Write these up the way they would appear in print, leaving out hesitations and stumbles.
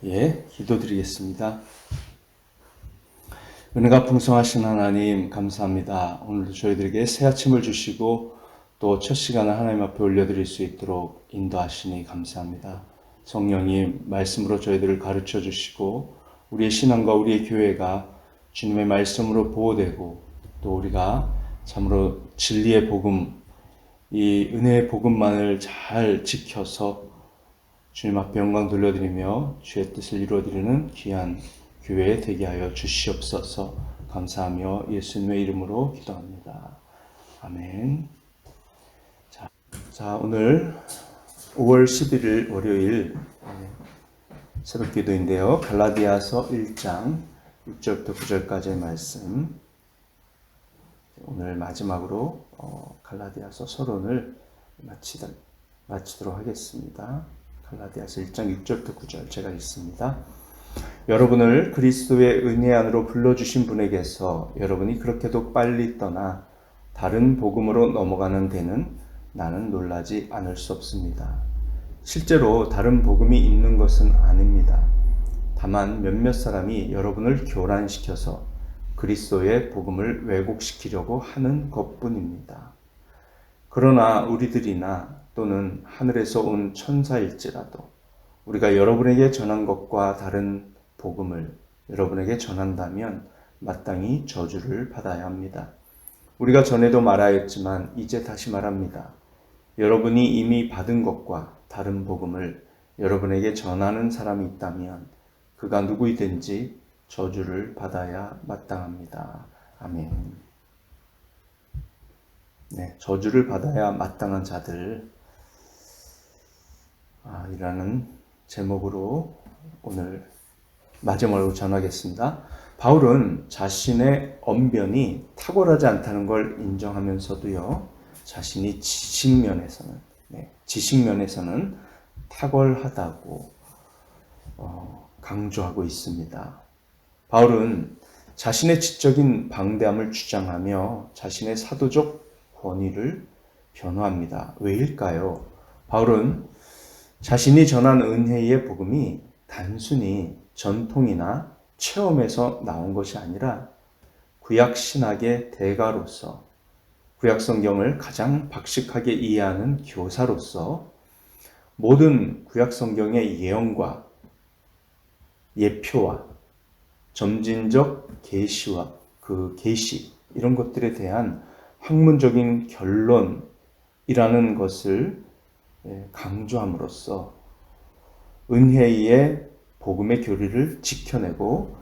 기도드리겠습니다. 은혜가 풍성하신 하나님 감사합니다. 오늘도 저희들에게 새 아침을 주시고 또 첫 시간을 하나님 앞에 올려드릴 수 있도록 인도하시니 감사합니다. 성령님 말씀으로 저희들을 가르쳐 주시고 우리의 신앙과 우리의 교회가 주님의 말씀으로 보호되고 또 우리가 참으로 진리의 복음, 이 은혜의 복음만을 잘 지켜서 주님 앞에 영광 돌려드리며 주의 뜻을 이루어드리는 귀한 교회 되게 하여 주시옵소서. 감사하며 예수님의 이름으로 기도합니다. 아멘. 자, 오늘 5월 11일 월요일 새벽 기도인데요. 갈라디아서 1장 6절부터 9절까지의 말씀, 오늘 마지막으로 갈라디아서 서론을 마치도록 하겠습니다. 갈라디아서 1장 6절부터 9절 제가 읽습니다. 여러분을 그리스도의 은혜 안으로 불러주신 분에게서 여러분이 그렇게도 빨리 떠나 다른 복음으로 넘어가는 데는 나는 놀라지 않을 수 없습니다. 실제로 다른 복음이 있는 것은 아닙니다. 다만 몇몇 사람이 여러분을 교란시켜서 그리스도의 복음을 왜곡시키려고 하는 것뿐입니다. 그러나 우리들이나 또는 하늘에서 온 천사일지라도 우리가 여러분에게 전한 것과 다른 복음을 여러분에게 전한다면 마땅히 저주를 받아야 합니다. 우리가 전에도 말하였지만 이제 다시 말합니다. 여러분이 이미 받은 것과 다른 복음을 여러분에게 전하는 사람이 있다면 그가 누구이든지 저주를 받아야 마땅합니다. 아멘. 저주를 받아야 마땅한 자들 이라는 제목으로 오늘 마지막으로 전하겠습니다. 바울은 자신의 언변이 탁월하지 않다는 걸 인정하면서도요, 자신이 지식면에서는 탁월하다고 강조하고 있습니다. 바울은 자신의 지적인 방대함을 주장하며 자신의 사도적 권위를 변호합니다. 왜일까요? 바울은 자신이 전한 은혜의 복음이 단순히 전통이나 체험에서 나온 것이 아니라 구약 신학의 대가로서 구약 성경을 가장 박식하게 이해하는 교사로서 모든 구약 성경의 예언과 예표와 점진적 계시와 그 계시 이런 것들에 대한 학문적인 결론이라는 것을 강조함으로써 은혜의 복음의 교리를 지켜내고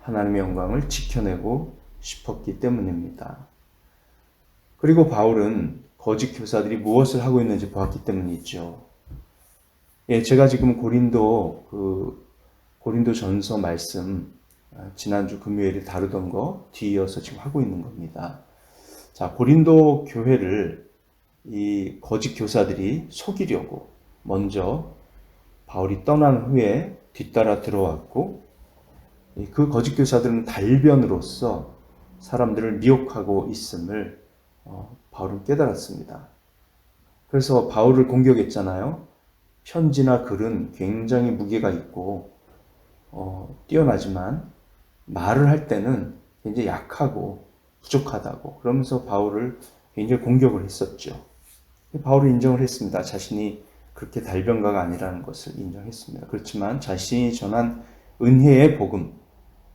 하나님의 영광을 지켜내고 싶었기 때문입니다. 그리고 바울은 거짓 교사들이 무엇을 하고 있는지 보았기 때문이죠. 제가 지금 고린도 전서 말씀 지난주 금요일에 다루던 거 뒤이어서 지금 하고 있는 겁니다. 자, 고린도 교회를 이 거짓 교사들이 속이려고 먼저 바울이 떠난 후에 뒤따라 들어왔고, 그 거짓 교사들은 달변으로서 사람들을 미혹하고 있음을 바울은 깨달았습니다. 그래서 바울을 공격했잖아요. 편지나 글은 굉장히 무게가 있고 뛰어나지만 말을 할 때는 굉장히 약하고 부족하다고 그러면서 바울을 굉장히 공격을 했었죠. 바울이 인정을 했습니다. 자신이 그렇게 달변가가 아니라는 것을 인정했습니다. 그렇지만 자신이 전한 은혜의 복음,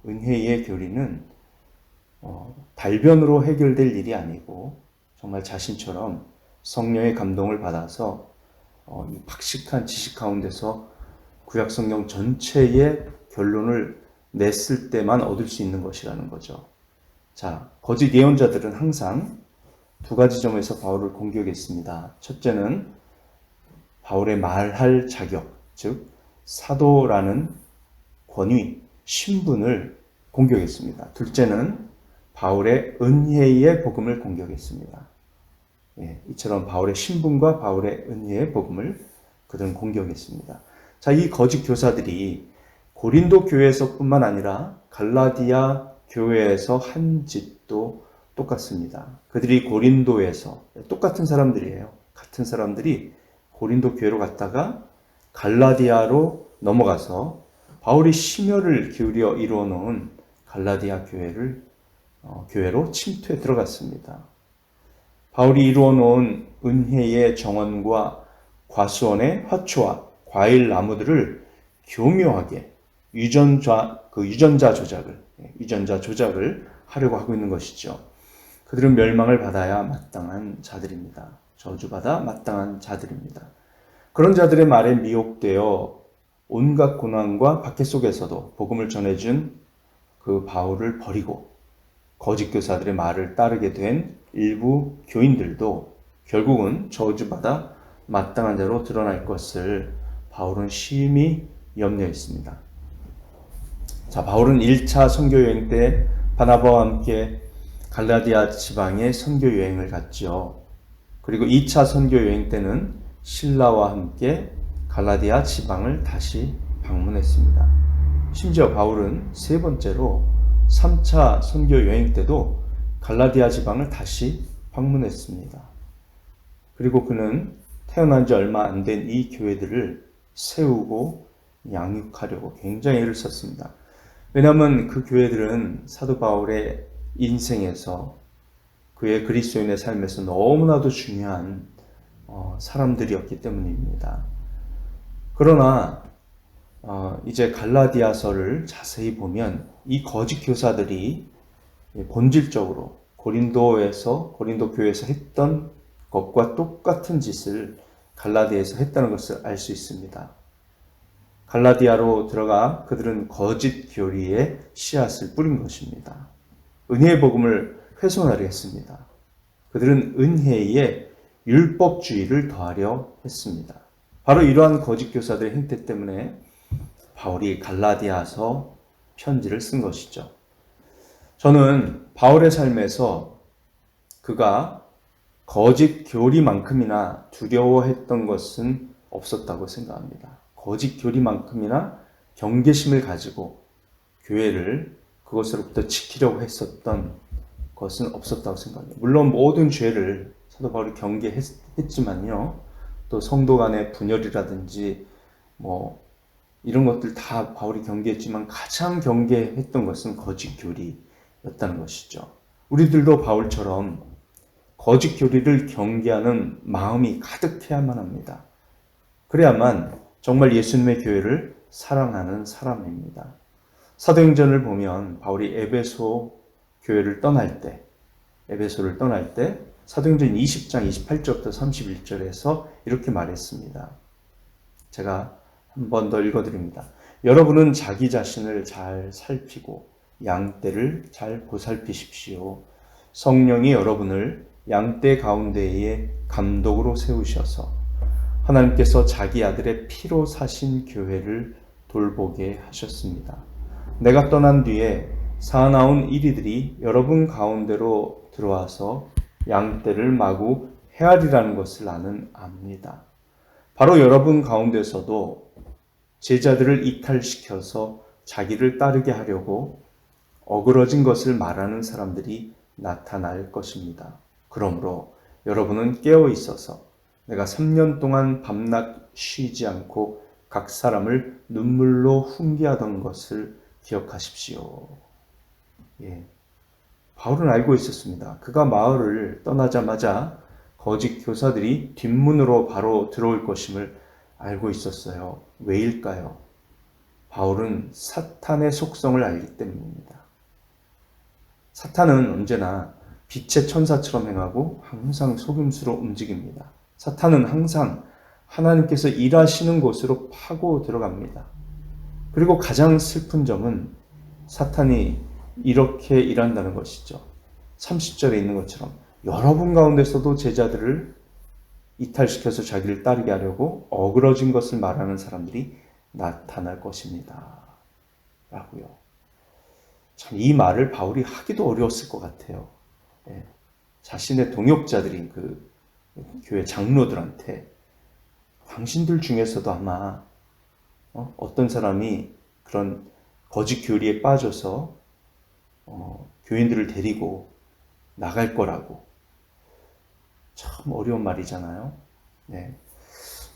은혜의 교리는 달변으로 해결될 일이 아니고 정말 자신처럼 성령의 감동을 받아서 이 박식한 지식 가운데서 구약 성경 전체의 결론을 냈을 때만 얻을 수 있는 것이라는 거죠. 자, 거짓 예언자들은 항상 두 가지 점에서 바울을 공격했습니다. 첫째는 바울의 말할 자격, 즉 사도라는 권위, 신분을 공격했습니다. 둘째는 바울의 은혜의 복음을 공격했습니다. 이처럼 바울의 신분과 바울의 은혜의 복음을 그들은 공격했습니다. 자, 이 거짓 교사들이 고린도 교회에서뿐만 아니라 갈라디아 교회에서 한 짓도 똑같습니다. 그들이 고린도에서 똑같은 사람들이에요. 같은 사람들이 고린도 교회로 갔다가 갈라디아로 넘어가서 바울이 심혈을 기울여 이루어 놓은 갈라디아 교회로 침투해 들어갔습니다. 바울이 이루어 놓은 은혜의 정원과 과수원의 화초와 과일 나무들을 교묘하게 유전자 조작을 하려고 하고 있는 것이죠. 그들은 멸망을 받아야 마땅한 자들입니다. 저주받아 마땅한 자들입니다. 그런 자들의 말에 미혹되어 온갖 고난과 박해 속에서도 복음을 전해준 그 바울을 버리고 거짓 교사들의 말을 따르게 된 일부 교인들도 결국은 저주받아 마땅한 자로 드러날 것을 바울은 심히 염려했습니다. 자, 바울은 1차 선교 여행 때 바나바와 함께 갈라디아 지방에 선교 여행을 갔죠. 그리고 2차 선교 여행 때는 실라와 함께 갈라디아 지방을 다시 방문했습니다. 심지어 바울은 세 번째로 3차 선교 여행 때도 갈라디아 지방을 다시 방문했습니다. 그리고 그는 태어난 지 얼마 안 된 이 교회들을 세우고 양육하려고 굉장히 애를 썼습니다. 왜냐하면 그 교회들은 사도 바울의 인생에서 그의 그리스도인의 삶에서 너무나도 중요한 사람들이었기 때문입니다. 그러나 이제 갈라디아서를 자세히 보면 이 거짓 교사들이 본질적으로 고린도 교회에서 했던 것과 똑같은 짓을 갈라디아에서 했다는 것을 알 수 있습니다. 갈라디아로 들어가 그들은 거짓 교리의 씨앗을 뿌린 것입니다. 은혜의 복음을 훼손하려 했습니다. 그들은 은혜에 율법주의를 더하려 했습니다. 바로 이러한 거짓 교사들의 행태 때문에 바울이 갈라디아서 편지를 쓴 것이죠. 저는 바울의 삶에서 그가 거짓 교리만큼이나 두려워했던 것은 없었다고 생각합니다. 거짓 교리만큼이나 경계심을 가지고 교회를 그것으로부터 지키려고 했었던 것은 없었다고 생각합니다. 물론 모든 죄를 사도 바울이 경계했지만요. 또 성도 간의 분열이라든지 이런 것들 다 바울이 경계했지만 가장 경계했던 것은 거짓 교리였다는 것이죠. 우리들도 바울처럼 거짓 교리를 경계하는 마음이 가득해야만 합니다. 그래야만 정말 예수님의 교회를 사랑하는 사람입니다. 사도행전을 보면 바울이 에베소를 떠날 때 사도행전 20장 28절부터 31절에서 이렇게 말했습니다. 제가 한 번 더 읽어드립니다. 여러분은 자기 자신을 잘 살피고 양떼를 잘 보살피십시오. 성령이 여러분을 양떼 가운데에 감독으로 세우셔서 하나님께서 자기 아들의 피로 사신 교회를 돌보게 하셨습니다. 내가 떠난 뒤에 사나운 이리들이 여러분 가운데로 들어와서 양떼를 마구 헤아리라는 것을 나는 압니다. 바로 여러분 가운데서도 제자들을 이탈시켜서 자기를 따르게 하려고 어그러진 것을 말하는 사람들이 나타날 것입니다. 그러므로 여러분은 깨어 있어서 내가 3년 동안 밤낮 쉬지 않고 각 사람을 눈물로 훈계하던 것을 기억하십시오. 바울은 알고 있었습니다. 그가 마을을 떠나자마자 거짓 교사들이 뒷문으로 바로 들어올 것임을 알고 있었어요. 왜일까요? 바울은 사탄의 속성을 알기 때문입니다. 사탄은 언제나 빛의 천사처럼 행하고 항상 속임수로 움직입니다. 사탄은 항상 하나님께서 일하시는 곳으로 파고 들어갑니다. 그리고 가장 슬픈 점은 사탄이 이렇게 일한다는 것이죠. 30절에 있는 것처럼 여러분 가운데서도 제자들을 이탈시켜서 자기를 따르게 하려고 어그러진 것을 말하는 사람들이 나타날 것입니다. 라고요. 참 이 말을 바울이 하기도 어려웠을 것 같아요. 자신의 동역자들인 그 교회 장로들한테 당신들 중에서도 아마 어떤 사람이 그런 거짓 교리에 빠져서 교인들을 데리고 나갈 거라고. 참 어려운 말이잖아요.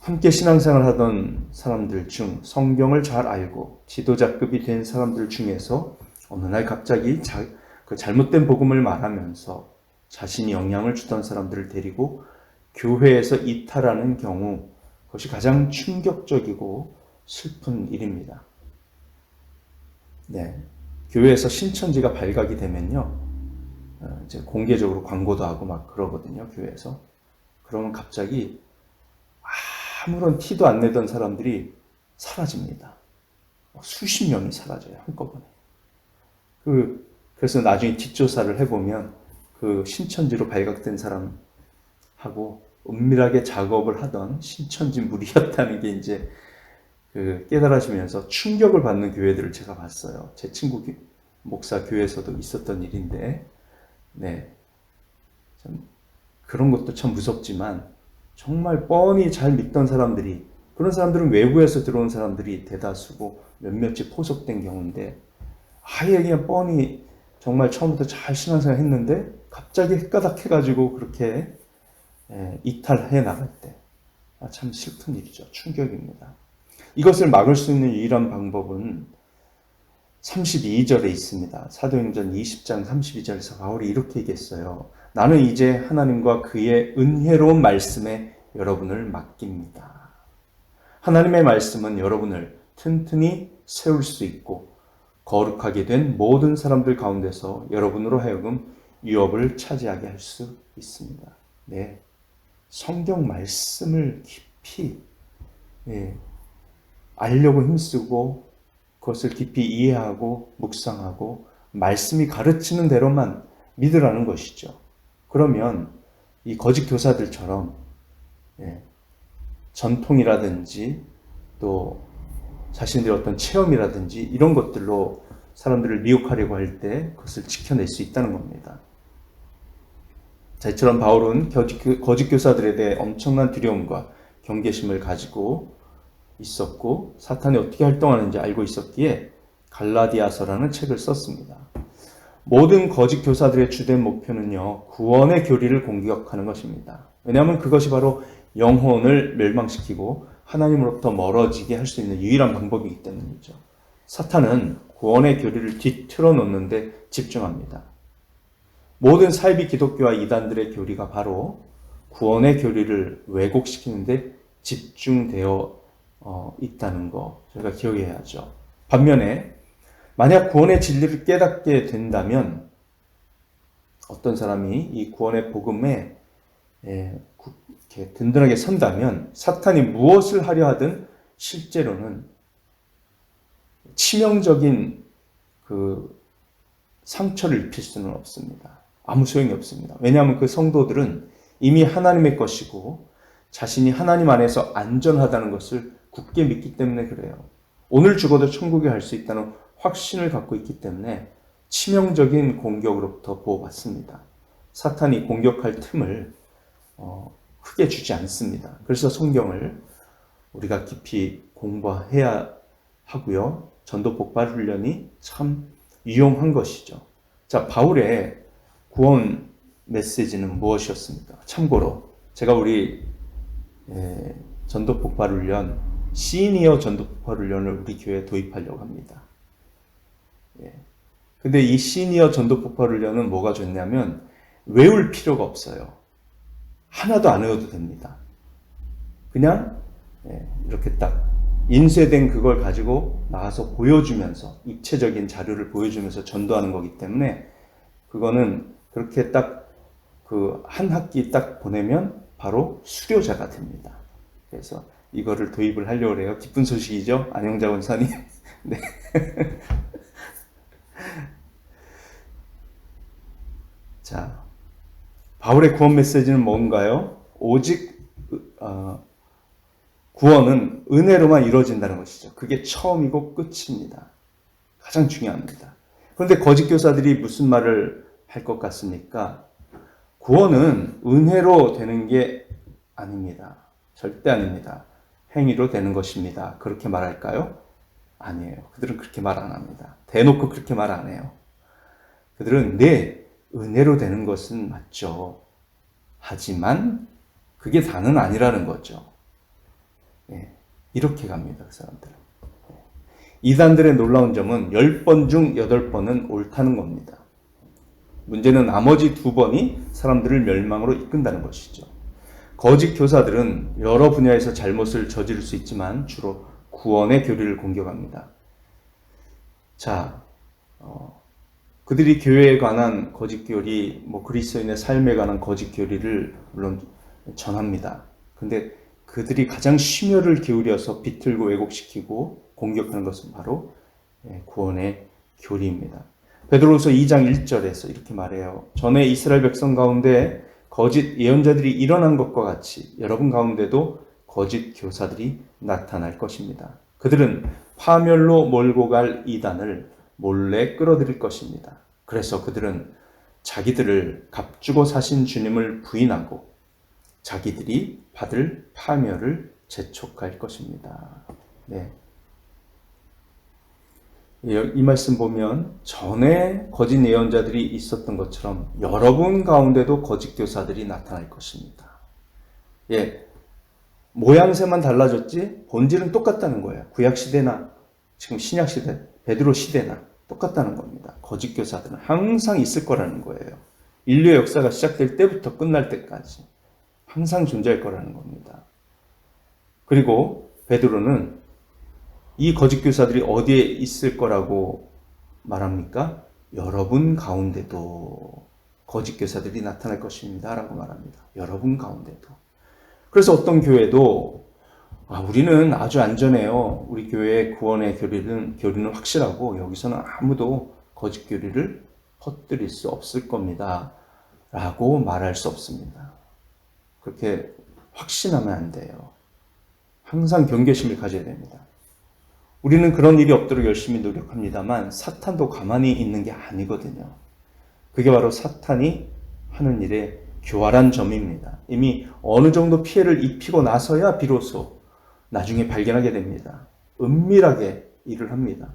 함께 신앙생활 하던 사람들 중 성경을 잘 알고 지도자급이 된 사람들 중에서 어느 날 갑자기 그 잘못된 복음을 말하면서 자신이 영향을 주던 사람들을 데리고 교회에서 이탈하는 경우, 그것이 가장 충격적이고 슬픈 일입니다. 네. 교회에서 신천지가 발각이 되면요, 이제 공개적으로 광고도 하고 막 그러거든요, 교회에서. 그러면 갑자기 아무런 티도 안 내던 사람들이 사라집니다. 수십 명이 사라져요, 한꺼번에. 그래서 나중에 뒷조사를 해보면 그 신천지로 발각된 사람하고 은밀하게 작업을 하던 신천지 무리였다는 게 이제 깨달아지면서 충격을 받는 교회들을 제가 봤어요. 제 친구 목사 교회에서도 있었던 일인데, 네. 참 그런 것도 참 무섭지만, 정말 뻔히 잘 믿던 사람들이, 그런 사람들은 외부에서 들어온 사람들이 대다수고 몇몇이 포섭된 경우인데, 아예 그냥 뻔히 정말 처음부터 잘 신앙생활 했는데 갑자기 헷가닥해가지고 그렇게 이탈해 나갈 때, 참 슬픈 일이죠. 충격입니다. 이것을 막을 수 있는 유일한 방법은 32절에 있습니다. 사도행전 20장 32절에서 바울이 이렇게 얘기했어요. 나는 이제 하나님과 그의 은혜로운 말씀에 여러분을 맡깁니다. 하나님의 말씀은 여러분을 튼튼히 세울 수 있고 거룩하게 된 모든 사람들 가운데서 여러분으로 하여금 유업을 차지하게 할 수 있습니다. 네, 성경 말씀을 깊이 알려고 힘쓰고 그것을 깊이 이해하고 묵상하고 말씀이 가르치는 대로만 믿으라는 것이죠. 그러면 이 거짓 교사들처럼 전통이라든지 또 자신들의 어떤 체험이라든지 이런 것들로 사람들을 미혹하려고 할 때 그것을 지켜낼 수 있다는 겁니다. 자, 이처럼 바울은 거짓 교사들에 대해 엄청난 두려움과 경계심을 가지고 있었고 사탄이 어떻게 활동하는지 알고 있었기에 갈라디아서라는 책을 썼습니다. 모든 거짓 교사들의 주된 목표는요, 구원의 교리를 공격하는 것입니다. 왜냐하면 그것이 바로 영혼을 멸망시키고 하나님으로부터 멀어지게 할 수 있는 유일한 방법이기 때문이죠. 사탄은 구원의 교리를 뒤틀어 놓는데 집중합니다. 모든 사이비 기독교와 이단들의 교리가 바로 구원의 교리를 왜곡시키는데 집중되어 있다는 거 저희가 기억해야죠. 반면에 만약 구원의 진리를 깨닫게 된다면 어떤 사람이 이 구원의 복음에 이렇게 든든하게 선다면 사탄이 무엇을 하려 하든 실제로는 치명적인 그 상처를 입힐 수는 없습니다. 아무 소용이 없습니다. 왜냐하면 그 성도들은 이미 하나님의 것이고 자신이 하나님 안에서 안전하다는 것을 굳게 믿기 때문에 그래요. 오늘 죽어도 천국에 갈 수 있다는 확신을 갖고 있기 때문에 치명적인 공격으로부터 보호받습니다. 사탄이 공격할 틈을 크게 주지 않습니다. 그래서 성경을 우리가 깊이 공부해야 하고요. 전도 폭발 훈련이 참 유용한 것이죠. 자, 바울의 구원 메시지는 무엇이었습니까? 참고로 제가 우리 전도 폭발 훈련, 시니어 전도 폭발 훈련을 우리 교회에 도입하려고 합니다. 근데 이 시니어 전도 폭발 훈련은 뭐가 좋냐면 외울 필요가 없어요. 하나도 안 외워도 됩니다. 그냥 이렇게 딱 인쇄된 그걸 가지고 나와서 보여주면서 입체적인 자료를 보여주면서 전도하는 거기 때문에 그거는 그렇게 딱 그 한 학기 딱 보내면 바로 수료자가 됩니다. 그래서 이거를 도입을 하려고 해요. 기쁜 소식이죠? 안영자 원사님. 네. 자, 바울의 구원 메시지는 뭔가요? 오직 구원은 은혜로만 이루어진다는 것이죠. 그게 처음이고 끝입니다. 가장 중요합니다. 그런데 거짓 교사들이 무슨 말을 할 것 같습니까? 구원은 은혜로 되는 게 아닙니다. 절대 아닙니다. 행위로 되는 것입니다. 그렇게 말할까요? 아니에요. 그들은 그렇게 말 안 합니다. 대놓고 그렇게 말 안 해요. 그들은 네, 은혜로 되는 것은 맞죠. 하지만 그게 다는 아니라는 거죠. 예, 이렇게 갑니다. 그 사람들은. 이단들의 놀라운 점은 10번 중 8번은 옳다는 겁니다. 문제는 나머지 2번이 사람들을 멸망으로 이끈다는 것이죠. 거짓 교사들은 여러 분야에서 잘못을 저지를 수 있지만 주로 구원의 교리를 공격합니다. 자, 그들이 교회에 관한 거짓 교리, 그리스도인의 삶에 관한 거짓 교리를 물론 전합니다. 근데 그들이 가장 심혈을 기울여서 비틀고 왜곡시키고 공격하는 것은 바로 구원의 교리입니다. 베드로후서 2장 1절에서 이렇게 말해요. 전에 이스라엘 백성 가운데 거짓 예언자들이 일어난 것과 같이 여러분 가운데도 거짓 교사들이 나타날 것입니다. 그들은 파멸로 몰고 갈 이단을 몰래 끌어들일 것입니다. 그래서 그들은 자기들을 값주고 사신 주님을 부인하고 자기들이 받을 파멸을 재촉할 것입니다. 네. 이 말씀 보면 전에 거짓 예언자들이 있었던 것처럼 여러분 가운데도 거짓 교사들이 나타날 것입니다. 예, 모양새만 달라졌지 본질은 똑같다는 거예요. 구약 시대나 지금 신약 시대, 베드로 시대나 똑같다는 겁니다. 거짓 교사들은 항상 있을 거라는 거예요. 인류의 역사가 시작될 때부터 끝날 때까지 항상 존재할 거라는 겁니다. 그리고 베드로는 이 거짓 교사들이 어디에 있을 거라고 말합니까? 여러분 가운데도 거짓 교사들이 나타날 것입니다. 라고 말합니다. 여러분 가운데도. 그래서 어떤 교회도 우리는 아주 안전해요. 우리 교회의 구원의 교리는 확실하고 여기서는 아무도 거짓 교리를 퍼뜨릴 수 없을 겁니다. 라고 말할 수 없습니다. 그렇게 확신하면 안 돼요. 항상 경계심을 가져야 됩니다. 우리는 그런 일이 없도록 열심히 노력합니다만 사탄도 가만히 있는 게 아니거든요. 그게 바로 사탄이 하는 일의 교활한 점입니다. 이미 어느 정도 피해를 입히고 나서야 비로소 나중에 발견하게 됩니다. 은밀하게 일을 합니다.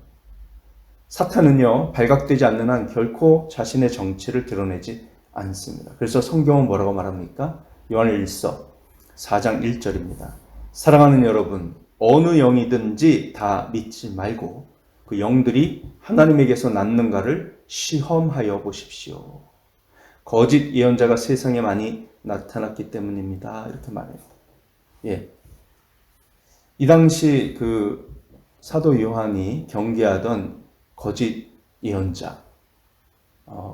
사탄은요, 발각되지 않는 한 결코 자신의 정체를 드러내지 않습니다. 그래서 성경은 뭐라고 말합니까? 요한일서 4장 1절입니다. 사랑하는 여러분, 어느 영이든지 다 믿지 말고 그 영들이 하나님에게서 났는가를 시험하여 보십시오. 거짓 예언자가 세상에 많이 나타났기 때문입니다. 이렇게 말해요. 예. 이 당시 그 사도 요한이 경계하던 거짓 예언자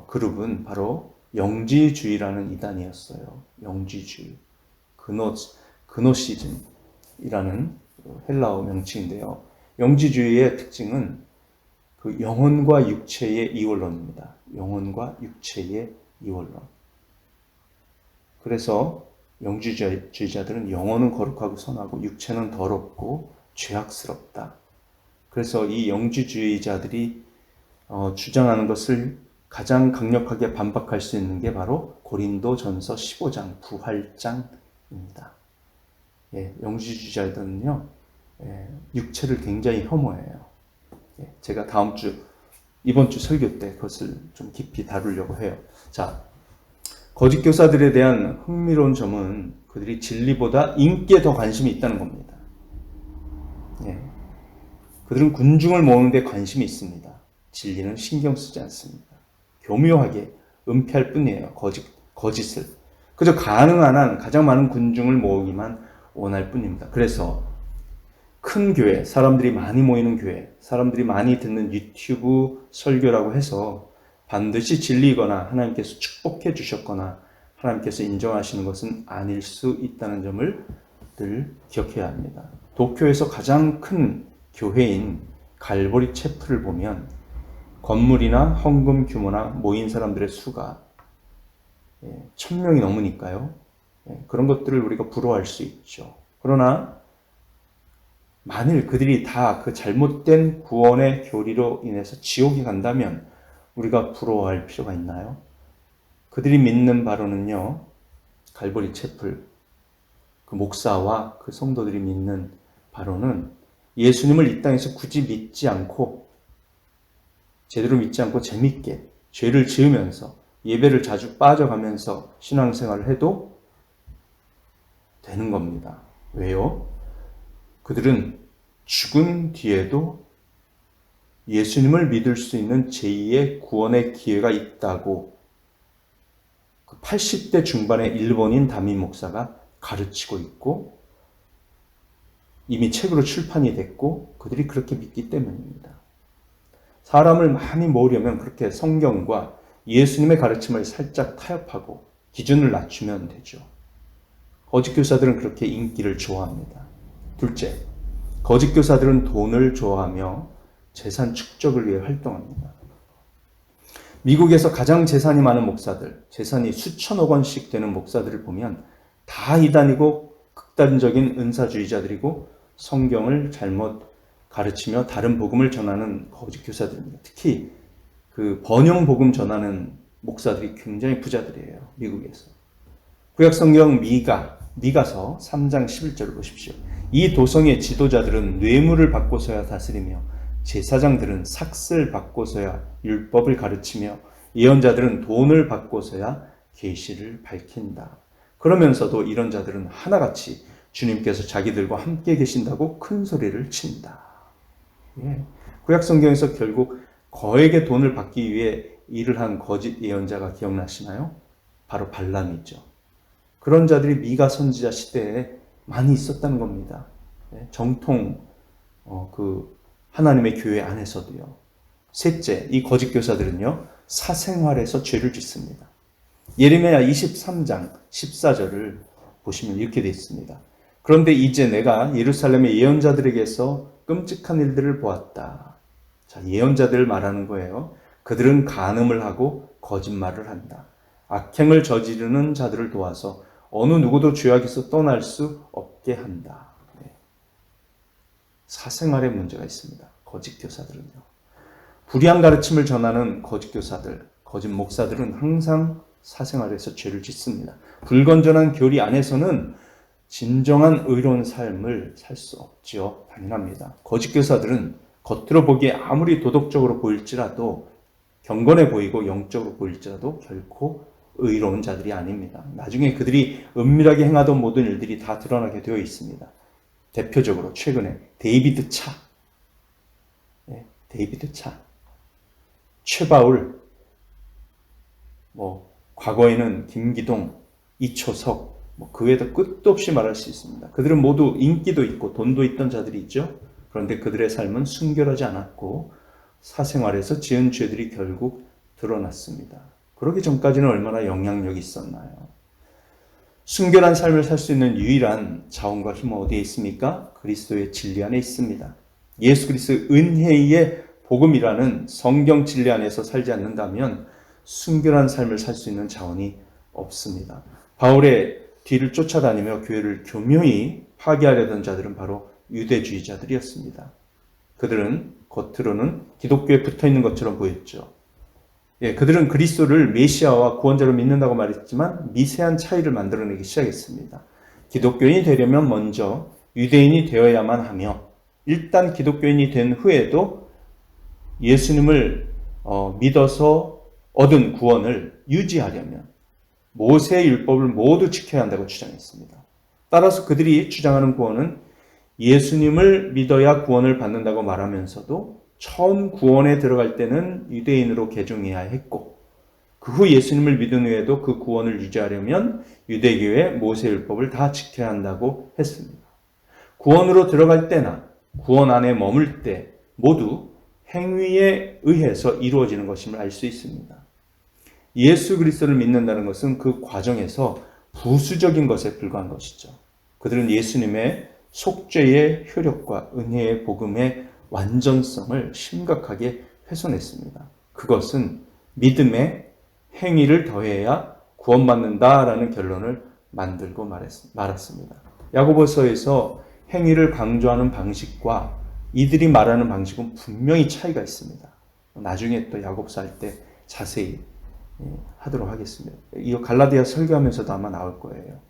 그룹은 바로 영지주의라는 이단이었어요. 영지주의. 그노시즘이라는 헬라어 명칭인데요. 영지주의의 특징은 그 영혼과 육체의 이원론입니다. 영혼과 육체의 이원론. 그래서 영지주의자들은 영혼은 거룩하고 선하고 육체는 더럽고 죄악스럽다. 그래서 이 영지주의자들이 주장하는 것을 가장 강력하게 반박할 수 있는 게 바로 고린도전서 15장 부활장입니다. 예, 영지주의자들은요, 육체를 굉장히 혐오해요. 제가 이번 주 설교 때 그것을 좀 깊이 다루려고 해요. 자, 거짓 교사들에 대한 흥미로운 점은 그들이 진리보다 인기에 더 관심이 있다는 겁니다. 그들은 군중을 모으는 데 관심이 있습니다. 진리는 신경 쓰지 않습니다. 교묘하게 은폐할 뿐이에요. 거짓을. 그저 가능한 한 가장 많은 군중을 모으기만 원할 뿐입니다. 그래서 큰 교회, 사람들이 많이 모이는 교회, 사람들이 많이 듣는 유튜브 설교라고 해서 반드시 진리이거나 하나님께서 축복해 주셨거나 하나님께서 인정하시는 것은 아닐 수 있다는 점을 늘 기억해야 합니다. 도쿄에서 가장 큰 교회인 갈보리 채플을 보면 건물이나 헌금 규모나 모인 사람들의 수가 1000명이 넘으니까요. 그런 것들을 우리가 부러워할 수 있죠. 그러나 만일 그들이 다 그 잘못된 구원의 교리로 인해서 지옥에 간다면 우리가 부러워할 필요가 있나요? 그들이 믿는 바로는요, 갈보리 채플, 그 목사와 그 성도들이 믿는 바로는 예수님을 이 땅에서 굳이 믿지 않고 제대로 믿지 않고 재밌게 죄를 지으면서 예배를 자주 빠져가면서 신앙생활을 해도 되는 겁니다. 왜요? 그들은 죽은 뒤에도 예수님을 믿을 수 있는 제2의 구원의 기회가 있다고 그 80대 중반의 일본인 담임 목사가 가르치고 있고 이미 책으로 출판이 됐고 그들이 그렇게 믿기 때문입니다. 사람을 많이 모으려면 그렇게 성경과 예수님의 가르침을 살짝 타협하고 기준을 낮추면 되죠. 거짓 교사들은 그렇게 인기를 좋아합니다. 둘째, 거짓 교사들은 돈을 좋아하며 재산 축적을 위해 활동합니다. 미국에서 가장 재산이 많은 목사들, 재산이 수천억 원씩 되는 목사들을 보면 다 이단이고 극단적인 은사주의자들이고 성경을 잘못 가르치며 다른 복음을 전하는 거짓 교사들입니다. 특히 그 번영 복음 전하는 목사들이 굉장히 부자들이에요. 미국에서. 구약성경 미가서 3장 11절을 보십시오. 이 도성의 지도자들은 뇌물을 받고서야 다스리며 제사장들은 삭슬 받고서야 율법을 가르치며 예언자들은 돈을 받고서야 계시를 밝힌다. 그러면서도 이런 자들은 하나같이 주님께서 자기들과 함께 계신다고 큰 소리를 친다. 예. 구약성경에서 결국 거액의 돈을 받기 위해 일을 한 거짓 예언자가 기억나시나요? 바로 발람이죠. 그런 자들이 미가 선지자 시대에 많이 있었다는 겁니다. 예. 정통 하나님의 교회 안에서도요. 셋째, 이 거짓 교사들은요, 사생활에서 죄를 짓습니다. 예레미야 23장 14절을 보시면 이렇게 되어 있습니다. 그런데 이제 내가 예루살렘의 예언자들에게서 끔찍한 일들을 보았다. 자, 예언자들을 말하는 거예요. 그들은 간음을 하고 거짓말을 한다. 악행을 저지르는 자들을 도와서 어느 누구도 죄악에서 떠날 수 없게 한다. 사생활에 문제가 있습니다. 거짓 교사들은요. 불의한 가르침을 전하는 거짓 교사들, 거짓 목사들은 항상 사생활에서 죄를 짓습니다. 불건전한 교리 안에서는 진정한 의로운 삶을 살 수 없지요. 당연합니다. 거짓 교사들은 겉으로 보기에 아무리 도덕적으로 보일지라도 경건해 보이고 영적으로 보일지라도 결코 의로운 자들이 아닙니다. 나중에 그들이 은밀하게 행하던 모든 일들이 다 드러나게 되어 있습니다. 대표적으로 최근에 데이비드 차, 최바울, 과거에는 김기동, 이초석, 그 외에도 끝도 없이 말할 수 있습니다. 그들은 모두 인기도 있고 돈도 있던 자들이 있죠. 그런데 그들의 삶은 순결하지 않았고 사생활에서 지은 죄들이 결국 드러났습니다. 그러기 전까지는 얼마나 영향력이 있었나요? 순결한 삶을 살 수 있는 유일한 자원과 힘은 어디에 있습니까? 그리스도의 진리 안에 있습니다. 예수 그리스도의 은혜의 복음이라는 성경 진리 안에서 살지 않는다면 순결한 삶을 살 수 있는 자원이 없습니다. 바울의 뒤를 쫓아다니며 교회를 교묘히 파괴하려던 자들은 바로 유대주의자들이었습니다. 그들은 겉으로는 기독교에 붙어있는 것처럼 보였죠. 그들은 그리스도를 메시아와 구원자로 믿는다고 말했지만 미세한 차이를 만들어내기 시작했습니다. 기독교인이 되려면 먼저 유대인이 되어야만 하며 일단 기독교인이 된 후에도 예수님을 믿어서 얻은 구원을 유지하려면 모세의 율법을 모두 지켜야 한다고 주장했습니다. 따라서 그들이 주장하는 구원은 예수님을 믿어야 구원을 받는다고 말하면서도 처음 구원에 들어갈 때는 유대인으로 개종해야 했고 그 후 예수님을 믿은 후에도 그 구원을 유지하려면 유대교의 모세율법을 다 지켜야 한다고 했습니다. 구원으로 들어갈 때나 구원 안에 머물 때 모두 행위에 의해서 이루어지는 것임을 알 수 있습니다. 예수 그리스도를 믿는다는 것은 그 과정에서 부수적인 것에 불과한 것이죠. 그들은 예수님의 속죄의 효력과 은혜의 복음의 완전성을 심각하게 훼손했습니다. 그것은 믿음에 행위를 더해야 구원받는다라는 결론을 만들고 말았습니다. 야고보서에서 행위를 강조하는 방식과 이들이 말하는 방식은 분명히 차이가 있습니다. 나중에 또 야고보서 할 때 자세히 하도록 하겠습니다. 이 갈라디아 설교하면서도 아마 나올 거예요.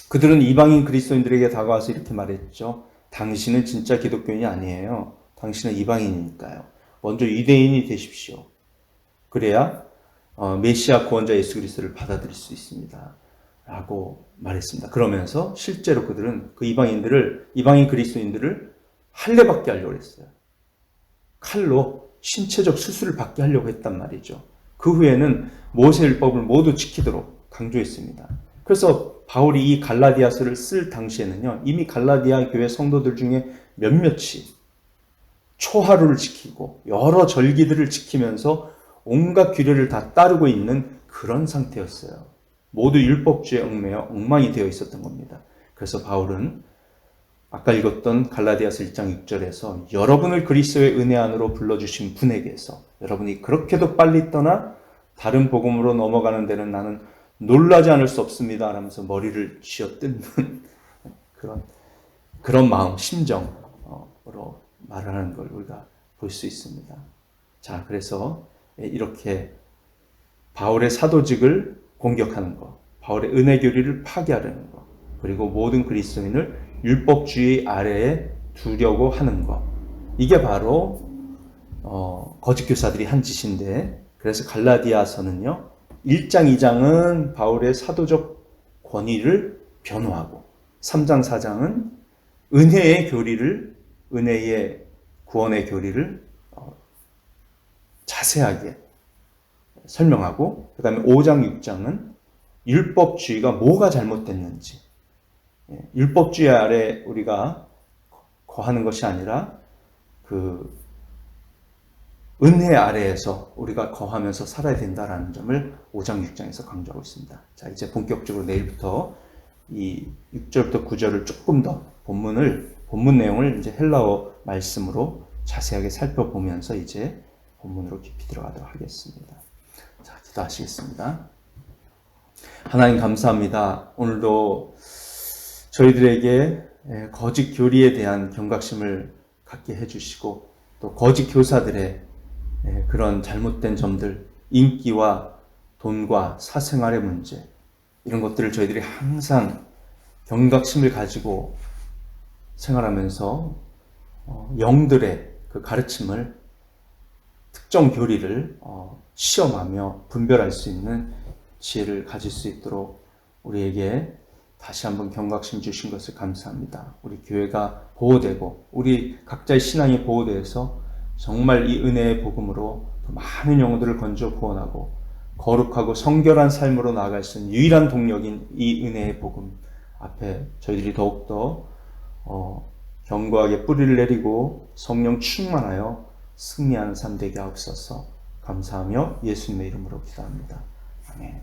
그들은 이방인 그리스도인들에게 다가와서 이렇게 말했죠. 당신은 진짜 기독교인이 아니에요. 당신은 이방인이니까요. 먼저 유대인이 되십시오. 그래야 메시아 구원자 예수 그리스도를 받아들일 수 있습니다. 라고 말했습니다. 그러면서 실제로 그들은 그 이방인 그리스도인들을 할례받게 하려고 했어요. 칼로 신체적 수술을 받게 하려고 했단 말이죠. 그 후에는 모세율법을 모두 지키도록 강조했습니다. 그래서 바울이 이 갈라디아서를 쓸 당시에는요, 이미 갈라디아 교회 성도들 중에 몇몇이 초하루를 지키고 여러 절기들을 지키면서 온갖 규례를 다 따르고 있는 그런 상태였어요. 모두 율법주의에 얽매여 엉망이 되어 있었던 겁니다. 그래서 바울은 아까 읽었던 갈라디아서 1장 6절에서 여러분을 그리스도의 은혜 안으로 불러주신 분에게서 여러분이 그렇게도 빨리 떠나 다른 복음으로 넘어가는 데는 나는 놀라지 않을 수 없습니다. 라면서 머리를 쥐어뜯는 그런 마음, 심정으로 말을 하는 걸 우리가 볼 수 있습니다. 자, 그래서 이렇게 바울의 사도직을 공격하는 것, 바울의 은혜 교리를 파괴하려는 것, 그리고 모든 그리스도인을 율법주의 아래에 두려고 하는 것, 이게 바로 거짓 교사들이 한 짓인데, 그래서 갈라디아서는요 1장 2장은 바울의 사도적 권위를 변호하고 3장 4장은 은혜의 구원의 교리를 자세하게 설명하고, 그 다음에 5장 6장은 율법주의가 뭐가 잘못됐는지, 율법주의 아래 우리가 거하는 것이 아니라 그 은혜 아래에서 우리가 거하면서 살아야 된다라는 점을 5장 6장에서 강조하고 있습니다. 자, 이제 본격적으로 내일부터 이 6절부터 9절을 조금 더 본문 내용을 이제 헬라어 말씀으로 자세하게 살펴보면서 이제 본문으로 깊이 들어가도록 하겠습니다. 자, 기도하시겠습니다. 하나님 감사합니다. 오늘도 저희들에게 거짓 교리에 대한 경각심을 갖게 해주시고, 또 거짓 교사들의 그런 잘못된 점들, 인기와 돈과 사생활의 문제, 이런 것들을 저희들이 항상 경각심을 가지고 생활하면서 영들의 그 가르침을, 특정 교리를 시험하며 분별할 수 있는 지혜를 가질 수 있도록 우리에게 다시 한번 경각심 주신 것을 감사합니다. 우리 교회가 보호되고 우리 각자의 신앙이 보호되어서 정말 이 은혜의 복음으로 더 많은 영혼들을 건져 구원하고 거룩하고 성결한 삶으로 나아갈 수 있는 유일한 동력인 이 은혜의 복음 앞에 저희들이 더욱더 견고하게 뿌리를 내리고 성령 충만하여 승리하는 삶 되게 하옵소서. 감사하며 예수님의 이름으로 기도합니다. 아멘.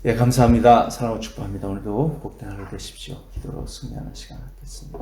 예, 감사합니다. 사랑하고 축복합니다. 오늘도 복된 하루 되십시오. 기도로 승리하는 시간 갖겠습니다.